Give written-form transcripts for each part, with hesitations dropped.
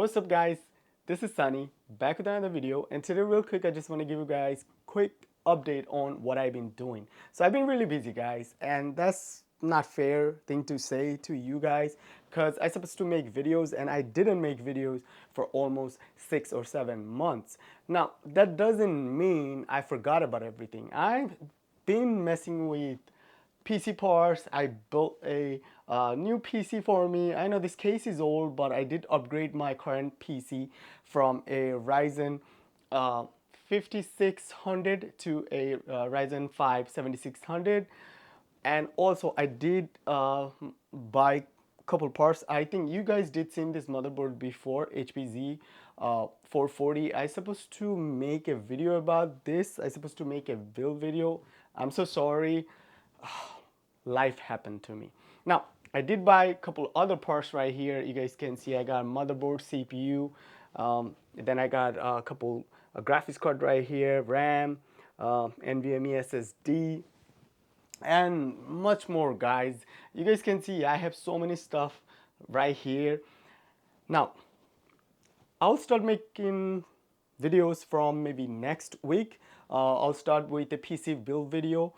What's up guys, this is Sunny back with another video, and today real quick I just want to give you guys quick update on what I've been doing. So I've been really busy guys, and that's not fair thing to say to you guys because I supposed to make videos and I didn't make videos for almost 6 or 7 months. Now that doesn't mean I forgot about everything. I've been messing with PC parts. I built a new PC for me. I know this case is old, but I did upgrade my current PC from a Ryzen 5600 to a Ryzen 5 7600. And also I did buy a couple parts. I think you guys did see this motherboard before, HPZ 440. I supposed to make a video about this. I supposed to make a build video. I'm so sorry. Life happened to me. Now, I did buy a couple other parts right here. You guys can see I got motherboard, CPU, then I got a couple graphics card right here, RAM, NVMe SSD, and much more guys. You guys can see I have so many stuff right here. Now, I'll start making videos from maybe next week. I'll start with the PC build video,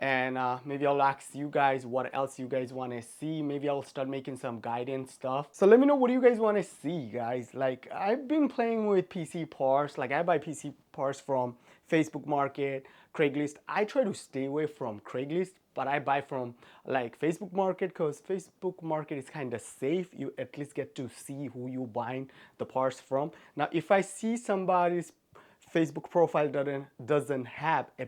and maybe I'll ask you guys what else you guys want to see. Maybe I'll start making some guidance stuff. So let me know what you guys want to see guys. Like, I've been playing with PC parts. Like, I buy PC parts from Facebook Market, Craigslist. I try to stay away from Craigslist, but I buy from like Facebook Market because Facebook Market is kind of safe. You at least get to see who you buying the parts from. Now if I see somebody's Facebook profile doesn't have a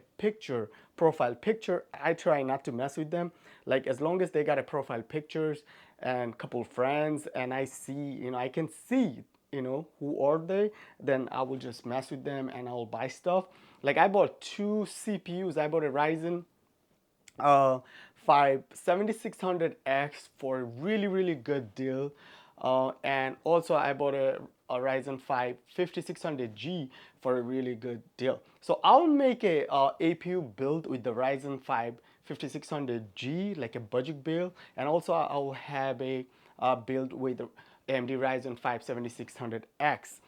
profile picture, I try not to mess with them. Like, as long as they got a profile pictures and couple friends, and I see, I can see, who are they, then I will just mess with them and I'll buy stuff. Like, I bought two CPUs. I bought a Ryzen 5 7600X for a really good deal. And also I bought a Ryzen 5 5600G for a really good deal. So I'll make a APU build with the Ryzen 5 5600G, like a budget build, and also I'll have a build with the AMD Ryzen 5 7600X.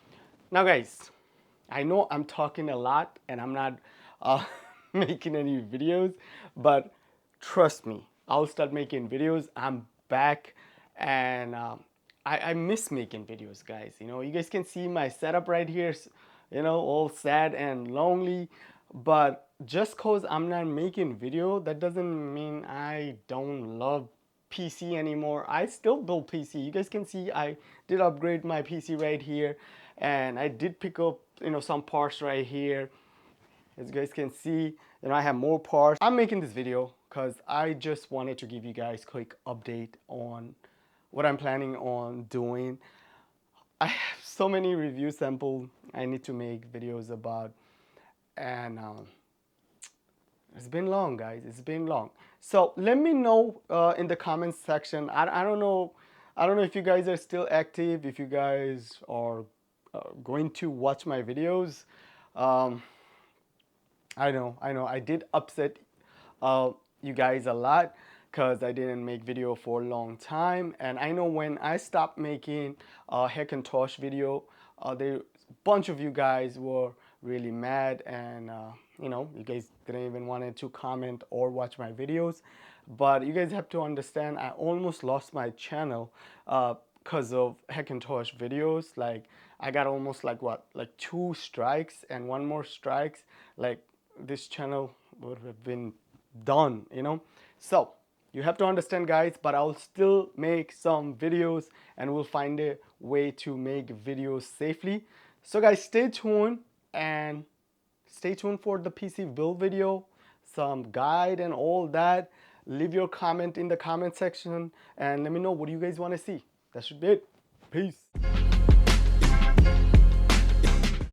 Now guys, I know I'm talking a lot and I'm not making any videos, but trust me, I'll start making videos. I'm back, and I miss making videos guys. You guys can see my setup right here, all sad and lonely, but just cause I'm not making video, that doesn't mean I don't love PC anymore. I still build PC. You guys can see I did upgrade my PC right here, and I did pick up some parts right here. As you guys can see, I have more parts. I'm making this video because I just wanted to give you guys a quick update on what I'm planning on doing. I have so many review samples I need to make videos about, and it's been long guys, it's been long. So let me know in the comments section. I don't know if you guys are still active, if you guys are going to watch my videos. I know I did upset you guys a lot because I didn't make video for a long time, and I know when I stopped making Hackintosh video, there bunch of you guys were really mad, and you guys didn't even wanted to comment or watch my videos. But you guys have to understand, I almost lost my channel because of Hackintosh videos. Like, I got almost like 2 strikes and 1 more strikes, like this channel would have been done. So you have to understand guys, but I'll still make some videos and we'll find a way to make videos safely. So guys, stay tuned, and stay tuned for the PC build video, some guide and all that. Leave your comment in the comment section and let me know what you guys want to see. That should be it. Peace.